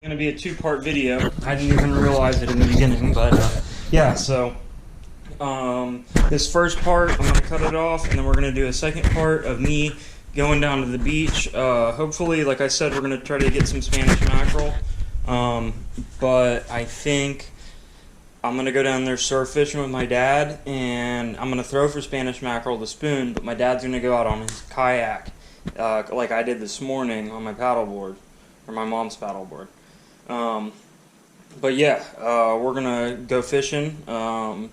Gonna be a two-part video. I didn't even realize it in the beginning, but yeah, so this first part I'm gonna cut it off, and then we're gonna do a second part of me going down to the beach. Hopefully, like I said, we're gonna try to get some Spanish mackerel, but I think I'm gonna go down there surf fishing with my dad, and I'm gonna throw for Spanish mackerel the spoon, but my dad's gonna go out on his kayak like I did this morning on my paddleboard, or my mom's paddleboard. But yeah, we're gonna go fishing down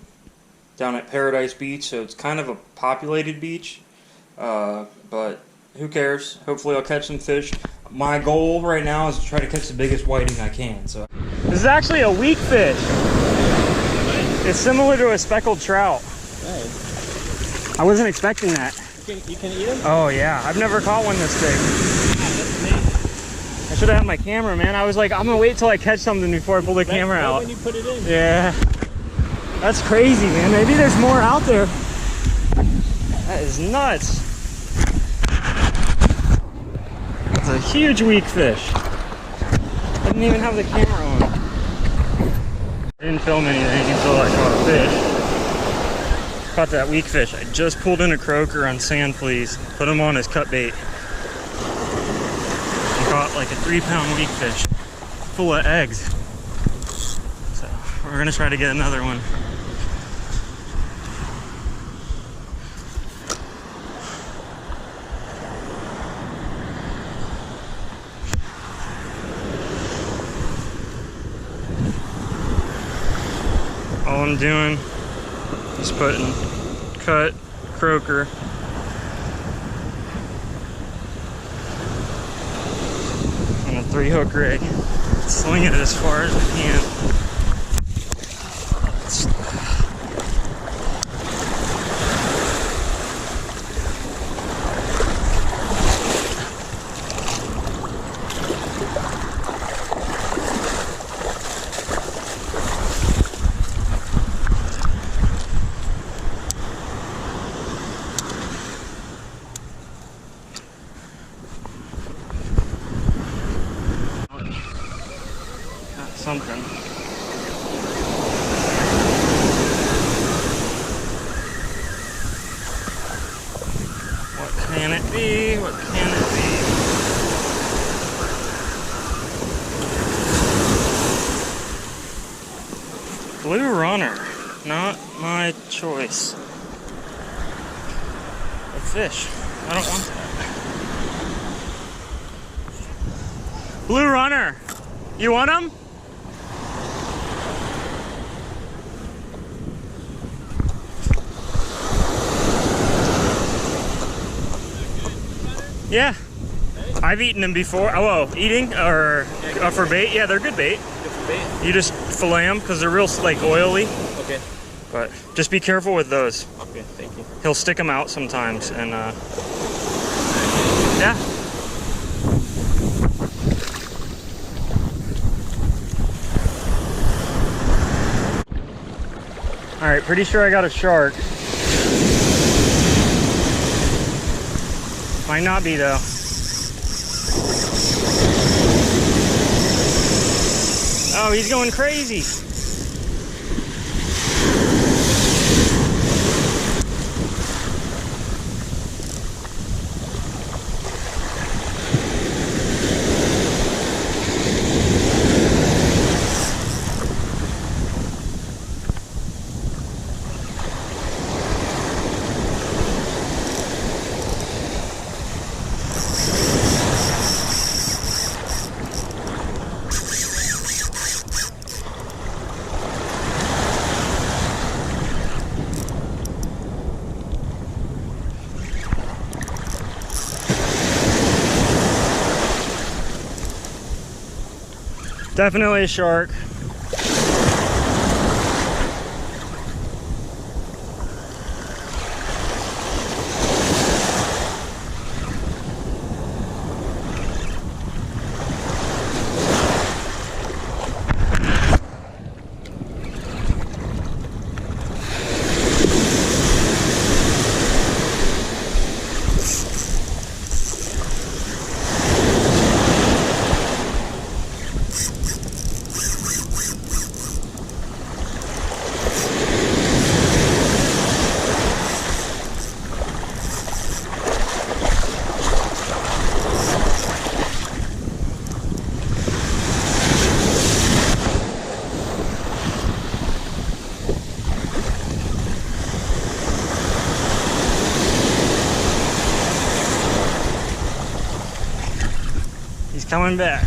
at Paradise Beach. So it's kind of a populated beach, but who cares? Hopefully I'll catch some fish. My goal right now is to try to catch the biggest whiting I can. So this is actually a weak fish. It's similar to a speckled trout. Nice. I wasn't expecting that. You can eat them? Oh yeah, I've never caught one this big. I should have had my camera, man. I was like, I'm gonna wait till I catch something before I pull the camera out. When you put it in. Yeah. That's crazy, man. Maybe there's more out there. That is nuts. That's a huge weak fish. I didn't even have the camera on. I didn't film anything until I caught a fish. Caught that weak fish. I just pulled in a croaker on sand fleas. Put him on as cut bait. Caught like a 3-pound weak fish full of eggs. So we're gonna try to get another one. All I'm doing is putting cut croaker on a 3-hook rig. Sling it as far as I can. Something. What can it be? What can it be? Blue runner. Not my choice. A fish. I don't want that. Blue runner. You want him? Yeah, I've eaten them before. Oh, eating or for bait? Yeah, they're good bait. Good for bait? You just fillet them because they're real like oily. Okay. But just be careful with those. Okay, thank you. He'll stick them out sometimes, and yeah. All right, pretty sure I got a shark. Might not be though. Oh, he's going crazy. Definitely a shark. coming back.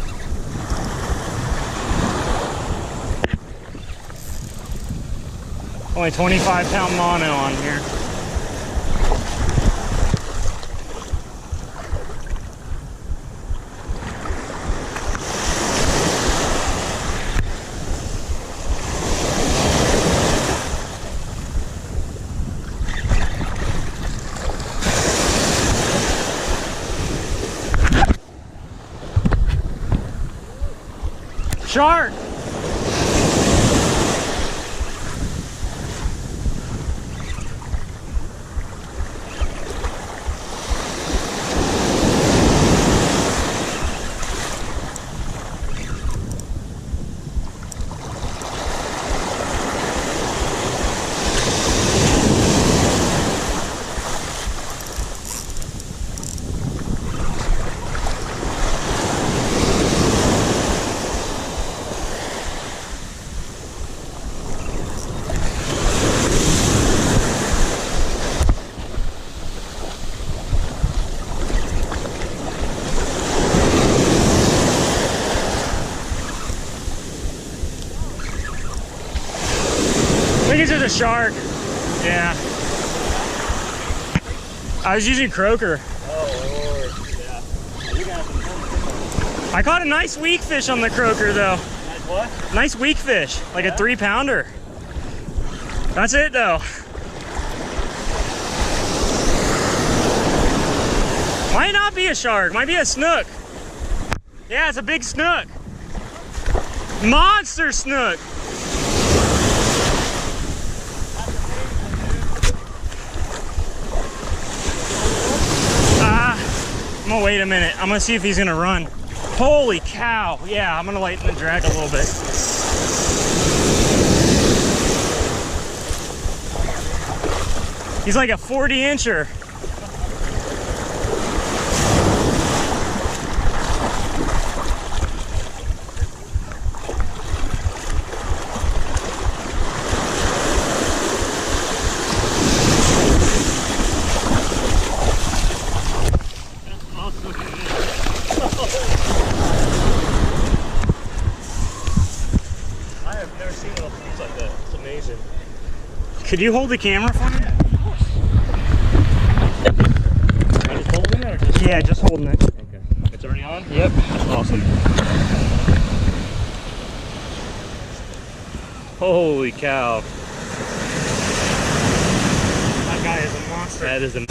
Only 25-pound mono on here. Shark! I think it's just a shark. Yeah. I was using croaker. Oh, Lord. Yeah. You got some. I caught a nice weak fish on the croaker though. Nice what? Nice weak fish, like a 3-pounder. That's it though. Might not be a shark, might be a snook. Yeah, it's a big snook. Monster snook. I'm gonna wait a minute. I'm gonna see if he's gonna run. Holy cow. Yeah, I'm gonna lighten the drag a little bit. He's like a 40-incher. Could you hold the camera for me? Am I just holding it or just? Yeah, just holding it. Okay. It's already on? Yep. Awesome. Holy cow. That guy is a monster. That is a...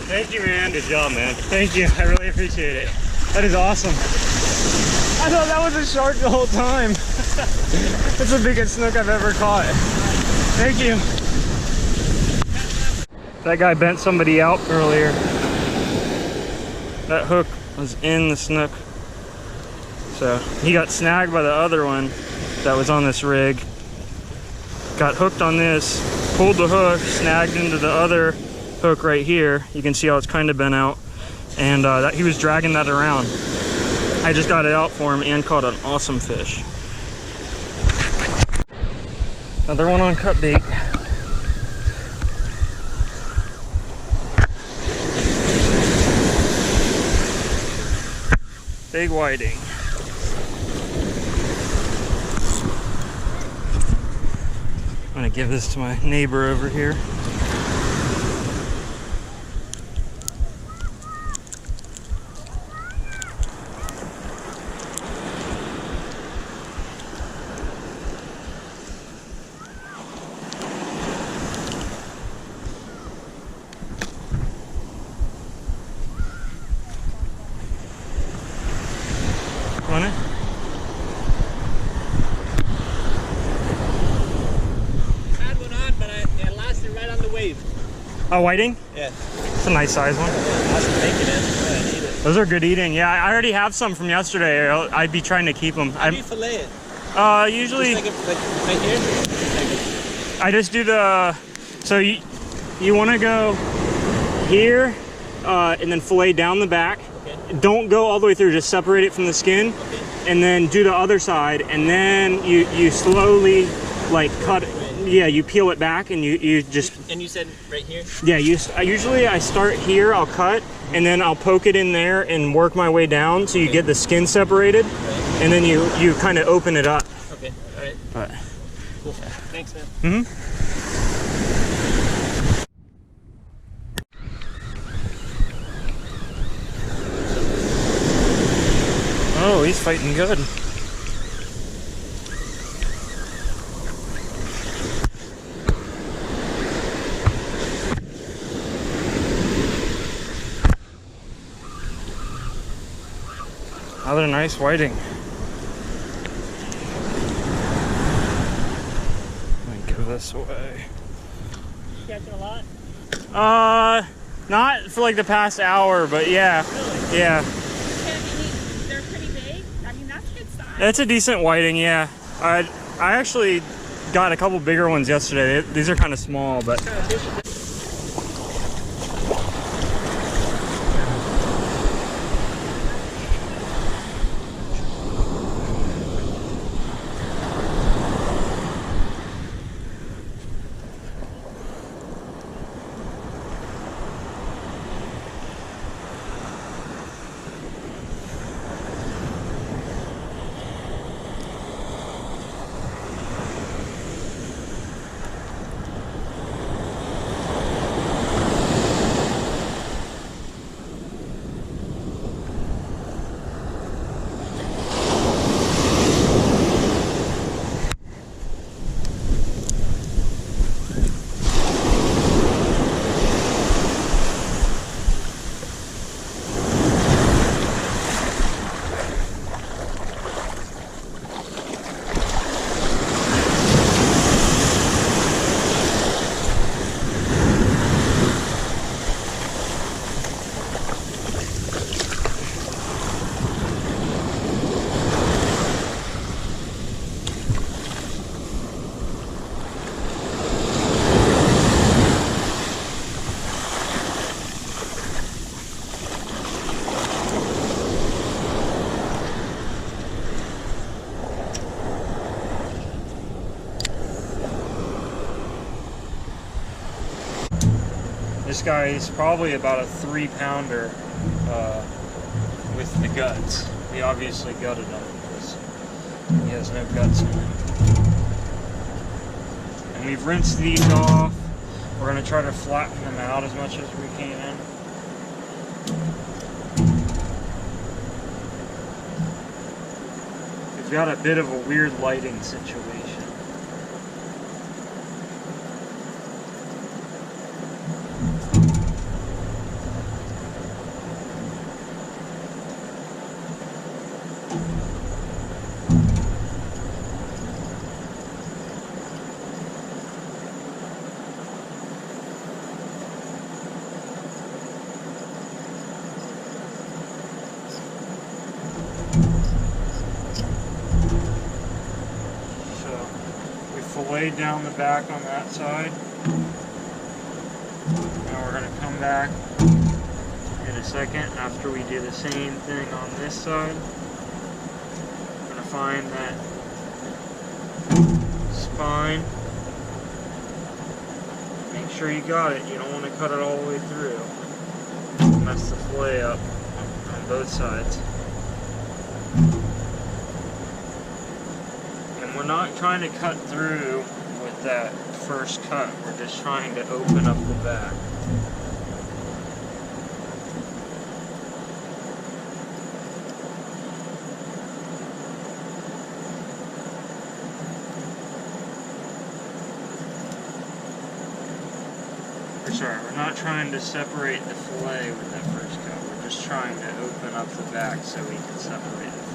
Thank you, man. Good job, man. Thank you. I really appreciate it. That is awesome. I thought that was a shark the whole time. That's the biggest snook I've ever caught. Thank you. That guy bent somebody out earlier. That hook was in the snook. So he got snagged by the other one that was on this rig. Got hooked on this, pulled the hook, snagged into the other hook right here. You can see how it's kind of bent out, and he was dragging that around. I just got it out for him and caught an awesome fish. Another one on cut bait. Big whiting. I'm gonna give this to my neighbor over here. On it? Had one on, but it lasted Oh, whiting? Yeah. It's a nice size one. How's some bacon in? Yeah, I need it. Those are good eating. Yeah, I already have some from yesterday. I'd be trying to keep them. How do you fillet it? Usually, Just like right here? I just do the, so you want to go here and then fillet down the back. Okay. Don't go all the way through, just separate it from the skin. Okay. And then do the other side, and then you slowly like cut it. Yeah, you peel it back and you just. And you said right here? Yeah, usually I start here, I'll cut, and then I'll poke it in there and work my way down so you get the skin separated, Right. and then you kind of open it up. Okay, all right. But Cool. Thanks, man. mm-hmm. Oh, he's fighting good. Another nice whiting. Let me go this way. You catching a lot? Not for like the past hour, but yeah. Really? Yeah. They're pretty big. I mean, that's good size. That's a decent whiting, yeah. I actually got a couple bigger ones yesterday. These are kind of small, but this guy is probably about a 3-pounder with the guts. We obviously gutted him because he has no guts in him. And we've rinsed these off. We're going to try to flatten them out as much as we can. We've got a bit of a weird lighting situation. Filleted down the back on that side. Now we're going to come back in a second after we do the same thing on this side. We're going to find that spine. Make sure you got it. You don't want to cut it all the way through. Mess the fillet up on both sides. We're not trying to cut through with that first cut, we're just trying to open up the back. Sorry, we're not trying to separate the fillet with that first cut, we're just trying to open up the back so we can separate the fillet.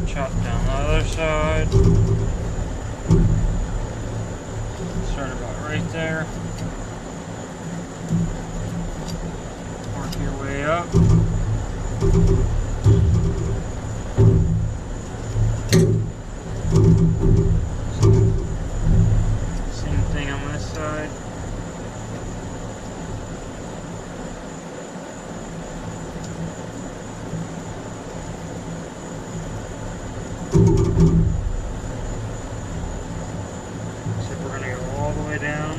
Chop down the other side. Start about right there. Work your way up. Same thing on this side. So we're going to go all the way down.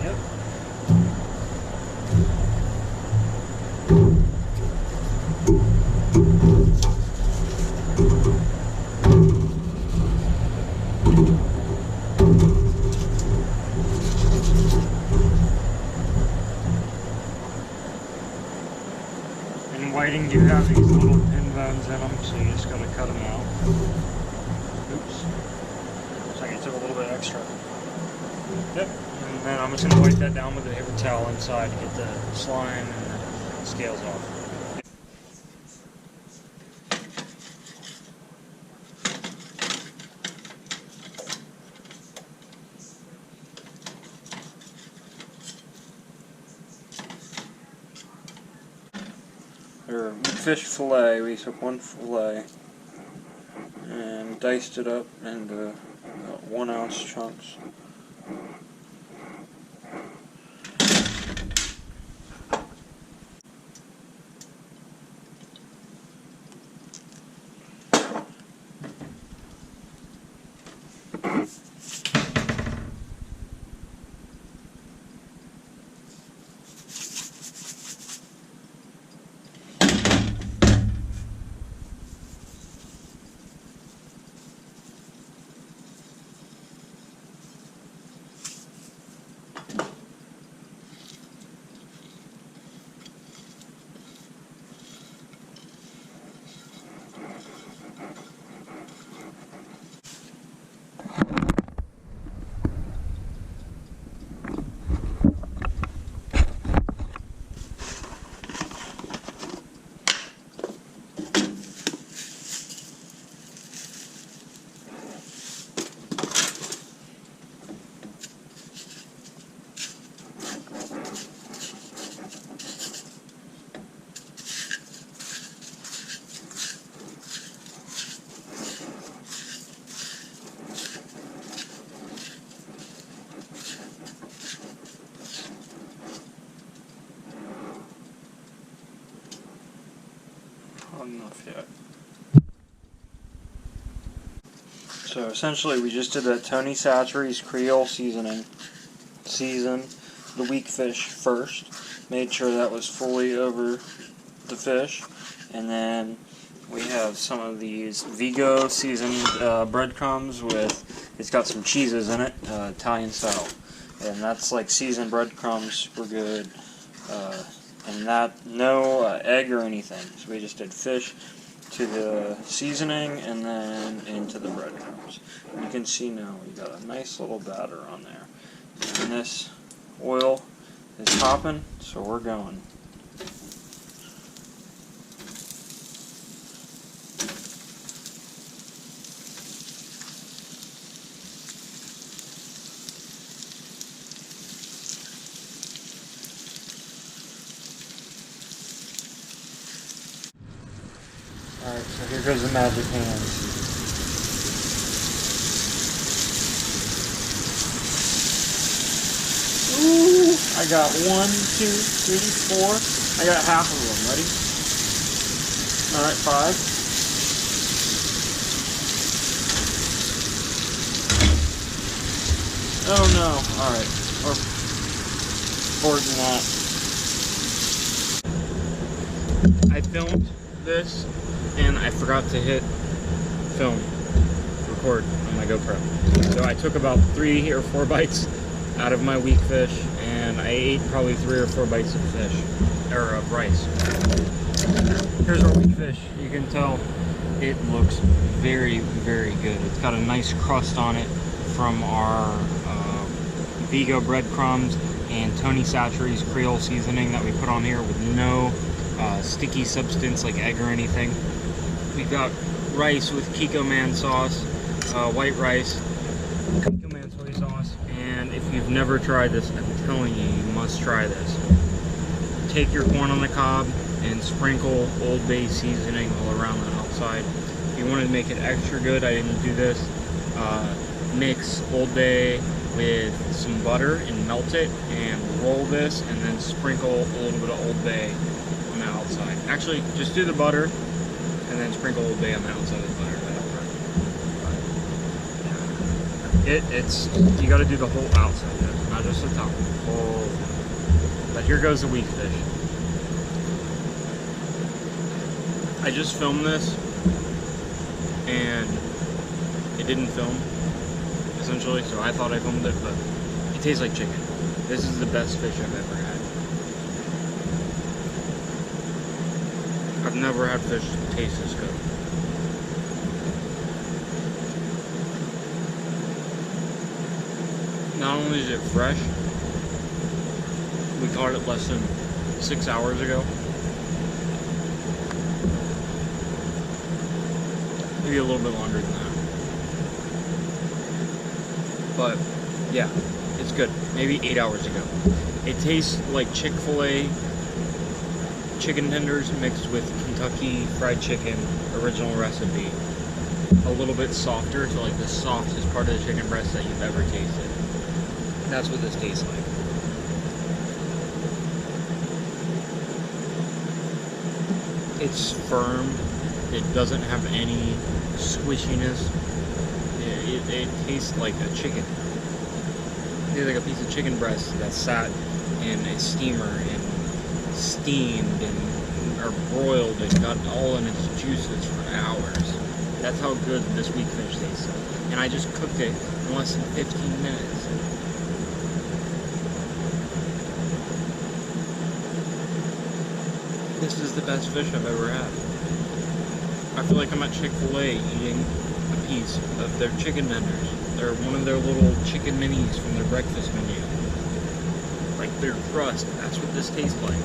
Yep. And whiting do have these little pin bones in them, so you just gotta cut them out. Oops. Looks like it took a little bit extra. Yep. And then I'm just gonna wipe that down with a paper towel inside to get the slime and the scales off. Or fish fillet, we took one fillet and diced it up into 1 ounce chunks. Not enough yet. So essentially we just did that Tony Chachere's Creole seasoning. Seasoned the weak fish first. Made sure that was fully over the fish. And then we have some of these Vigo seasoned breadcrumbs with, it's got some cheeses in it, Italian style. And that's like seasoned breadcrumbs were good. And that, no egg or anything. So we just did fish to the seasoning and then into the breadcrumbs. And you can see now we got a nice little batter on there. And this oil is popping, so we're going. Alright, so here goes the magic hands. Ooh, I got 1, 2, 3, 4. I got half of them. Ready? Alright, 5. Oh no. Alright. important that I filmed this and I forgot to hit record on my GoPro. So I took about 3 or 4 bites out of my weak fish, and I ate probably 3 or 4 bites of fish, or of rice. Here's our weak fish. You can tell it looks very, very good. It's got a nice crust on it from our Vigo breadcrumbs and Tony Chachere's Creole seasoning that we put on here with no sticky substance like egg or anything. We've got rice with Kiko Man sauce, white rice, Kiko Man soy sauce, and if you've never tried this, I'm telling you, you must try this. Take your corn on the cob and sprinkle Old Bay seasoning all around the outside. If you wanted to make it extra good, I didn't do this. Mix Old Bay with some butter and melt it and roll this, and then sprinkle a little bit of Old Bay on the outside. Actually, just do the butter and then sprinkle Old Bay on the outside of the butter. It's you got to do the whole outside, not just the top. Whole. But here goes the weak fish. I just filmed this and it didn't film, essentially, so I thought I filmed it, but it tastes like chicken. This is the best fish I've ever had. I've never had fish taste this good. Not only is it fresh, we caught it less than 6 hours ago. Maybe a little bit longer than that. But yeah, it's good. Maybe 8 hours ago. It tastes like Chick-fil-A chicken tenders mixed with Kentucky Fried Chicken original recipe. A little bit softer, so like the softest part of the chicken breast that you've ever tasted. That's what this tastes like. It's firm. It doesn't have any squishiness. It tastes like a chicken. It's like a piece of chicken breast that sat in a steamer and steamed and or broiled and got all in its juices for hours. That's how good this weak fish tastes. And I just cooked it in less than 15 minutes. This is the best fish I've ever had. I feel like I'm at Chick-fil-A eating a piece of their chicken tenders. They're one of their little chicken minis from their breakfast menu. Like their crust, that's what this tastes like.